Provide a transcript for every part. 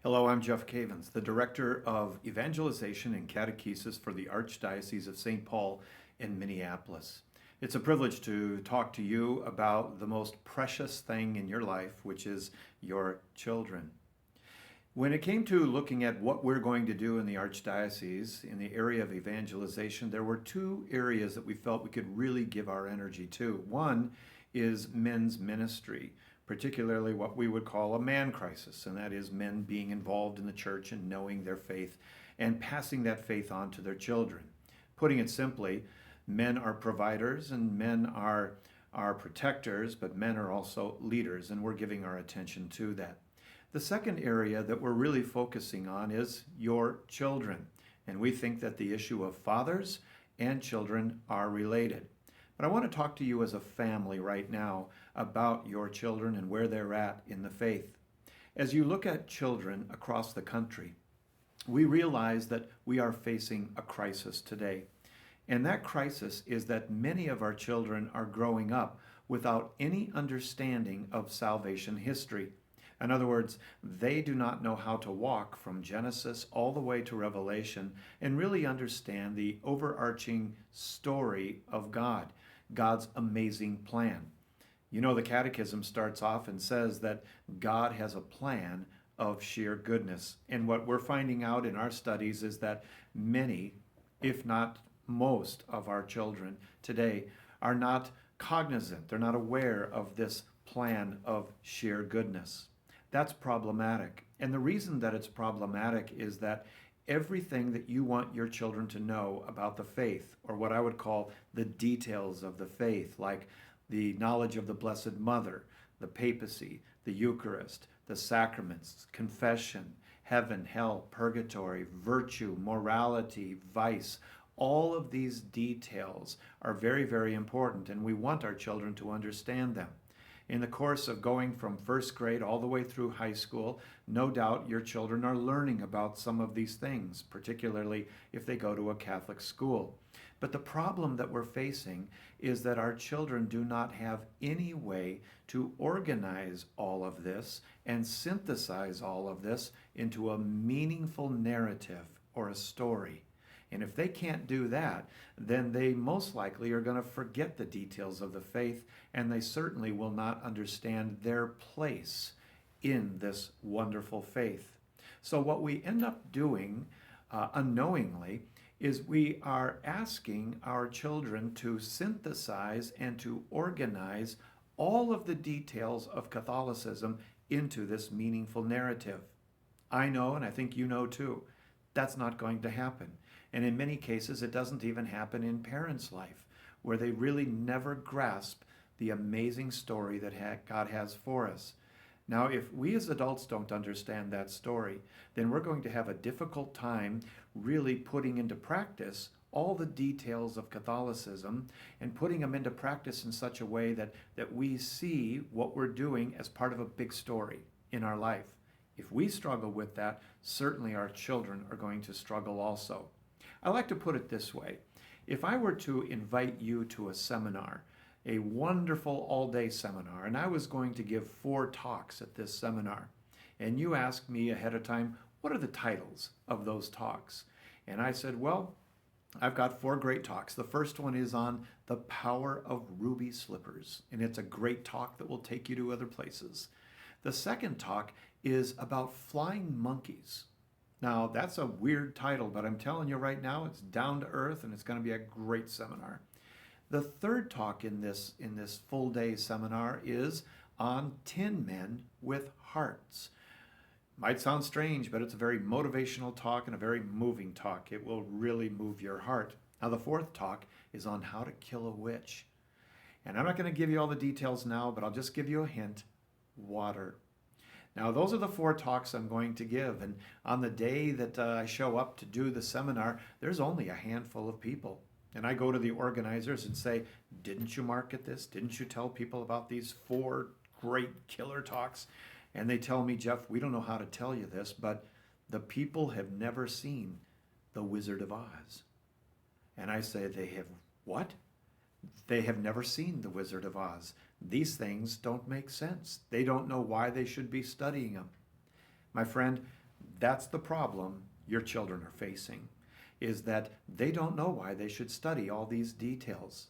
Hello, I'm Jeff Cavins, the Director of Evangelization and Catechesis for the Archdiocese of St. Paul in Minneapolis. It's a privilege to talk to you about the most precious thing in your life, which is your children. When it came to looking at what we're going to do in the Archdiocese in the area of evangelization, there were two areas that we felt we could really give our energy to. One is men's ministry, particularly what we would call a man crisis, and that is men being involved in the church and knowing their faith and passing that faith on to their children. Putting it simply, men are providers and men are protectors, but men are also leaders, and we're giving our attention to that. The second area that we're really focusing on is your children, and we think that the issue of fathers and children are related. But I want to talk to you as a family right now about your children and where they're at in the faith. As you look at children across the country, we realize that we are facing a crisis today. And that crisis is that many of our children are growing up without any understanding of salvation history. In other words, they do not know how to walk from Genesis all the way to Revelation and really understand the overarching story of God, God's amazing plan. You know, the Catechism starts off and says that God has a plan of sheer goodness. And what we're finding out in our studies is that many, if not most, of our children today are not cognizant, they're not aware of this plan of sheer goodness. That's problematic. And the reason that it's problematic is that everything that you want your children to know about the faith, or what I would call the details of the faith, like the knowledge of the Blessed Mother, the papacy, the Eucharist, the sacraments, confession, heaven, hell, purgatory, virtue, morality, vice, all of these details are very, very important, and we want our children to understand them. In the course of going from first grade all the way through high school, no doubt your children are learning about some of these things, particularly if they go to a Catholic school. But the problem that we're facing is that our children do not have any way to organize all of this and synthesize all of this into a meaningful narrative or a story. And if they can't do that, then they most likely are going to forget the details of the faith, and they certainly will not understand their place in this wonderful faith. So what we end up doing unknowingly is we are asking our children to synthesize and to organize all of the details of Catholicism into this meaningful narrative. I know, and I think you know too, that's not going to happen. And in many cases, it doesn't even happen in parents' life, where they really never grasp the amazing story that God has for us. Now, if we as adults don't understand that story, then we're going to have a difficult time really putting into practice all the details of Catholicism and putting them into practice in such a way that we see what we're doing as part of a big story in our life. If we struggle with that, certainly our children are going to struggle also. I like to put it this way. If I were to invite you to a seminar, a wonderful all-day seminar, and I was going to give 4 talks at this seminar, and you asked me ahead of time, what are the titles of those talks? And I said, well, I've got 4 great talks. The first one is on the power of ruby slippers, and it's a great talk that will take you to other places. The second talk is about flying monkeys. Now, that's a weird title, but I'm telling you right now, it's down to earth and it's going to be a great seminar. The third talk in this full day seminar is on tin men with hearts. Might sound strange, but it's a very motivational talk and a very moving talk. It will really move your heart. Now, the fourth talk is on how to kill a witch. And I'm not going to give you all the details now, but I'll just give you a hint. Water. Now, those are the 4 talks I'm going to give, and on the day that I show up to do the seminar, there's only a handful of people. And I go to the organizers and say, didn't you market this? Didn't you tell people about these 4 great killer talks? And they tell me, Jeff, we don't know how to tell you this, but the people have never seen The Wizard of Oz. And I say, they have what? They have never seen The Wizard of Oz. These things don't make sense. They don't know why they should be studying them. My friend, That's the problem your children are facing, is that they don't know why they should study all these details.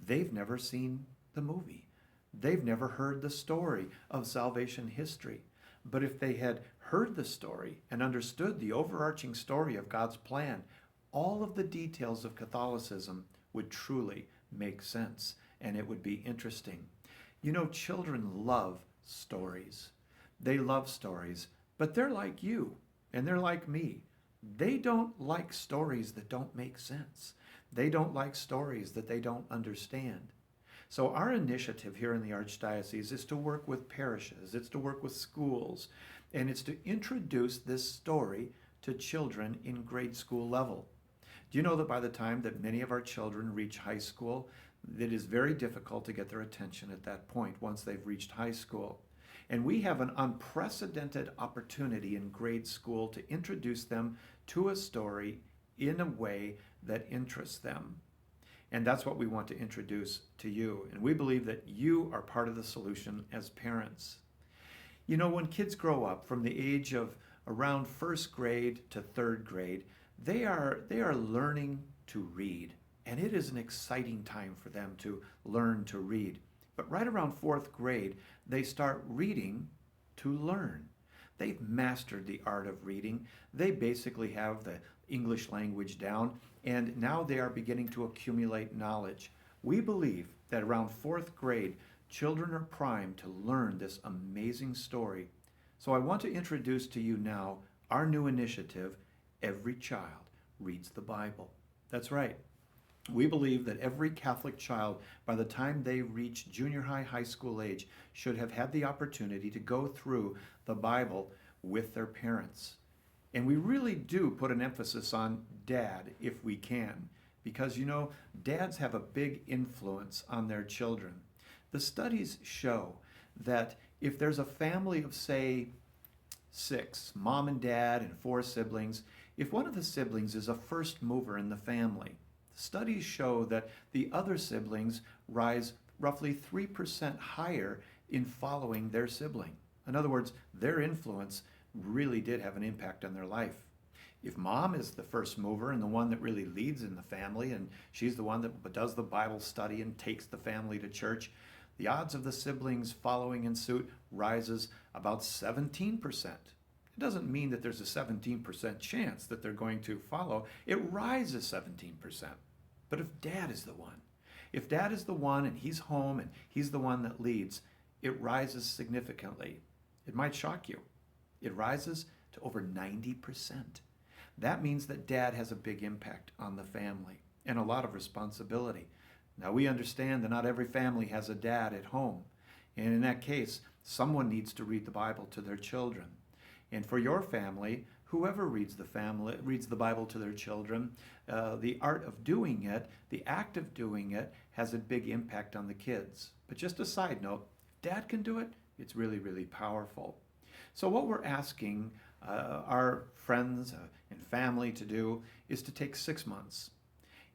They've never seen the movie. They've never heard the story of salvation history. But if they had heard the story and understood the overarching story of God's plan, all of the details of Catholicism would truly make sense, and it would be interesting. You know, children love stories. They love stories, but they're like you, and they're like me. They don't like stories that don't make sense. They don't like stories that they don't understand. So our initiative here in the Archdiocese is to work with parishes, it's to work with schools, and it's to introduce this story to children in grade school level. Do you know that by the time that many of our children reach high school, it is very difficult to get their attention at that point once they've reached high school? And we have an unprecedented opportunity in grade school to introduce them to a story in a way that interests them. And that's what we want to introduce to you. And we believe that you are part of the solution as parents. You know, when kids grow up from the age of around first grade to third grade, they are learning to read. And it is an exciting time for them to learn to read. But right around fourth grade, they start reading to learn. They've mastered the art of reading. They basically have the English language down, and now they are beginning to accumulate knowledge. We believe that around fourth grade, children are primed to learn this amazing story. So I want to introduce to you now our new initiative, Every Child Reads the Bible. That's right. We believe that every Catholic child, by the time they reach junior high, high school age, should have had the opportunity to go through the Bible with their parents. And we really do put an emphasis on dad if we can, because, you know, dads have a big influence on their children. The studies show that if there's a family of, say, 6, mom and dad and 4 siblings, if one of the siblings is a first mover in the family, studies show that the other siblings rise roughly 3% higher in following their sibling. In other words, their influence really did have an impact on their life. If mom is the first mover and the one that really leads in the family, and she's the one that does the Bible study and takes the family to church, the odds of the siblings following in suit rises about 17%. It doesn't mean that there's a 17% chance that they're going to follow. It rises 17%. But if dad is the one and he's home and he's the one that leads, it rises significantly. It might shock you. It rises to over 90%. That means that dad has a big impact on the family and a lot of responsibility. Now we understand that not every family has a dad at home. And in that case, someone needs to read the Bible to their children. And for your family, whoever reads the Bible to their children, the art of doing it, the act of doing it, has a big impact on the kids. But just a side note, if dad can do it, it's really, really powerful. So what we're asking our friends and family to do is to take 6 months.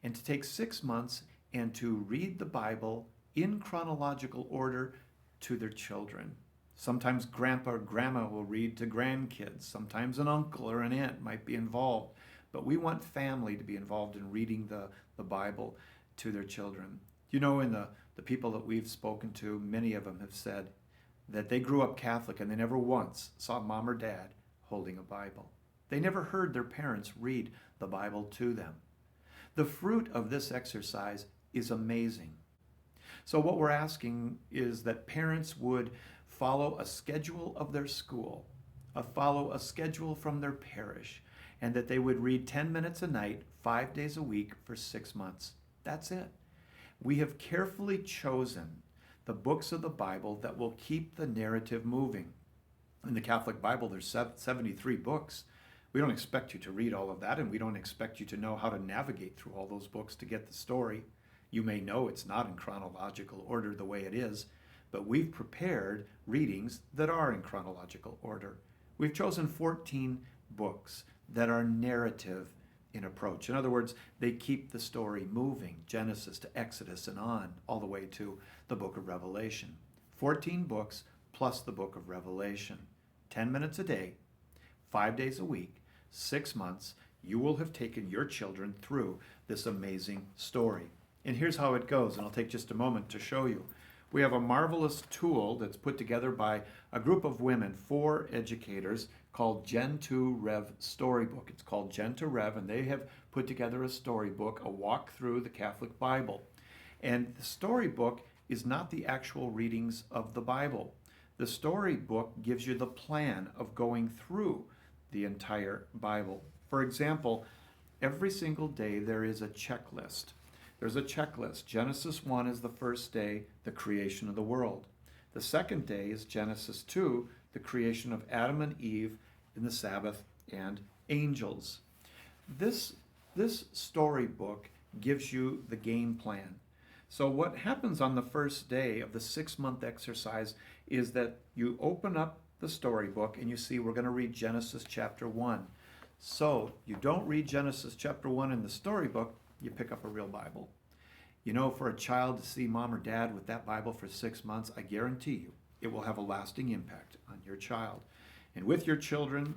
And to take 6 months and to read the Bible in chronological order to their children. Sometimes grandpa or grandma will read to grandkids. Sometimes an uncle or an aunt might be involved. But we want family to be involved in reading the Bible to their children. You know, in the people that we've spoken to, many of them have said that they grew up Catholic and they never once saw mom or dad holding a Bible. They never heard their parents read the Bible to them. The fruit of this exercise is amazing. So what we're asking is that parents would follow a schedule of their school, follow a schedule from their parish, and that they would read 10 minutes a night, 5 days a week for 6 months. That's it. We have carefully chosen the books of the Bible that will keep the narrative moving. In the Catholic Bible, there's 73 books. We don't expect you to read all of that, and we don't expect you to know how to navigate through all those books to get the story. You may know it's not in chronological order the way it is, but we've prepared readings that are in chronological order. We've chosen 14 books that are narrative in approach. In other words, they keep the story moving, Genesis to Exodus and on, all the way to the book of Revelation. 14 books plus the book of Revelation. 10 minutes a day, 5 days a week, 6 months, you will have taken your children through this amazing story. And here's how it goes, and I'll take just a moment to show you. We have a marvelous tool that's put together by a group of women, 4 educators, called Gen 2 Rev Storybook. It's called Gen 2 Rev, and they have put together a storybook, a walk through the Catholic Bible. And the storybook is not the actual readings of the Bible. The storybook gives you the plan of going through the entire Bible. For example, every single day there is a checklist. There's a checklist. Genesis 1 is the first day, the creation of the world. The second day is Genesis 2, the creation of Adam and Eve in the Sabbath and angels. This storybook gives you the game plan. So what happens on the first day of the 6-month exercise is that you open up the storybook and you see we're going to read Genesis chapter 1. So you don't read Genesis chapter 1 in the storybook, you pick up a real Bible. You know, for a child to see mom or dad with that Bible for 6 months, I guarantee you it will have a lasting impact on your child. And with your children,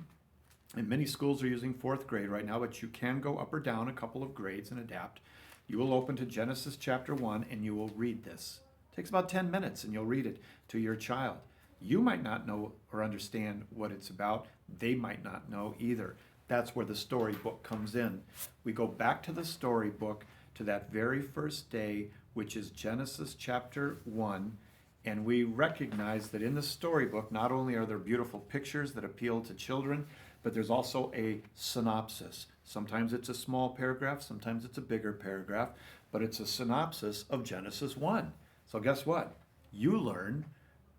and many schools are using 4th grade right now, but you can go up or down a couple of grades and adapt. You will open to Genesis chapter 1 and you will read this. It takes about 10 minutes and you'll read it to your child. You might not know or understand what it's about. They might not know either. That's where the storybook comes in. We go back to the storybook to that very first day, which is Genesis chapter 1, and we recognize that in the storybook, not only are there beautiful pictures that appeal to children, but there's also a synopsis. Sometimes it's a small paragraph, sometimes it's a bigger paragraph, but it's a synopsis of Genesis 1. So guess what? You learn,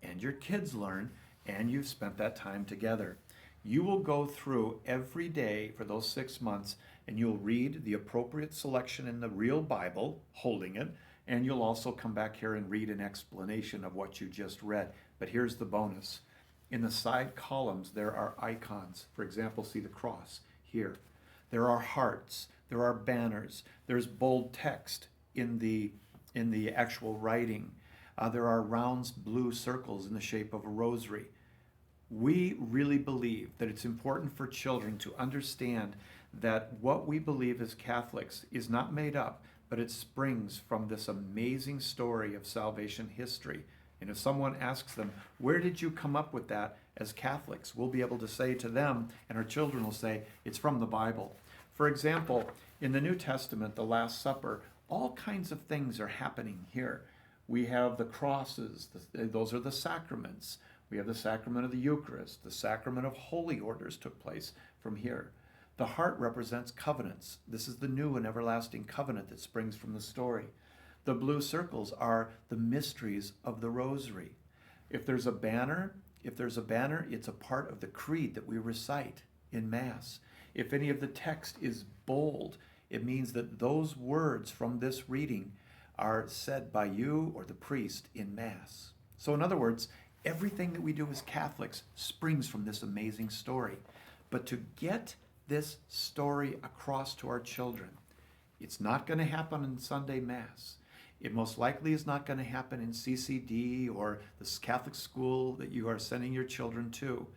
and your kids learn, and you've spent that time together. You will go through every day for those 6 months, and you'll read the appropriate selection in the real Bible, holding it, and you'll also come back here and read an explanation of what you just read. But here's the bonus. In the side columns, there are icons. For example, see the cross here. There are hearts, there are banners, there's bold text in the actual writing. There are round blue circles in the shape of a rosary. We really believe that it's important for children to understand that what we believe as Catholics is not made up, but it springs from this amazing story of salvation history. And if someone asks them, where did you come up with that as Catholics? We'll be able to say to them, and our children will say, it's from the Bible. For example, in the New Testament, the Last Supper, all kinds of things are happening here. We have the crosses, those are the sacraments. We have the sacrament of the Eucharist. The sacrament of holy orders took place from here. The heart represents covenants. This is the new and everlasting covenant that springs from the story. The blue circles are the mysteries of the rosary. If there's a banner, it's a part of the creed that we recite in Mass. If any of the text is bold, it means that those words from this reading are said by you or the priest in Mass. So in other words, everything that we do as Catholics springs from this amazing story. But to get this story across to our children, it's not going to happen in Sunday Mass. It most likely is not going to happen in CCD or the Catholic school that you are sending your children to.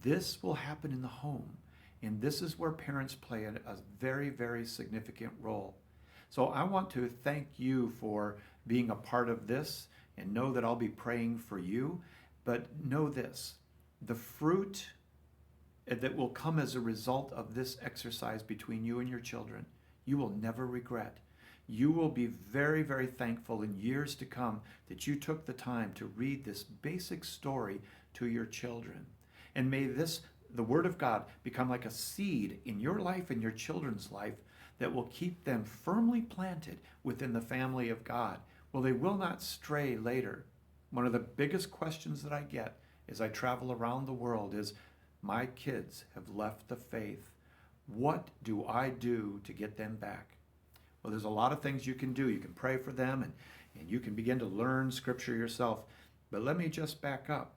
This will happen in the home. And this is where parents play a very, very significant role. So I want to thank you for being a part of this, and know that I'll be praying for you. But know this, the fruit that will come as a result of this exercise between you and your children, you will never regret. You will be very, very thankful in years to come that you took the time to read this basic story to your children. And may the Word of God, become like a seed in your life and your children's life that will keep them firmly planted within the family of God. Well, they will not stray later. One of the biggest questions that I get as I travel around the world is, my kids have left the faith. What do I do to get them back? Well, there's a lot of things you can do. You can pray for them, and you can begin to learn Scripture yourself. But let me just back up.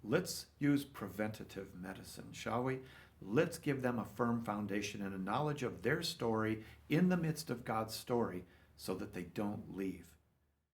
Let's use preventative medicine, shall we? Let's give them a firm foundation and a knowledge of their story in the midst of God's story so that they don't leave.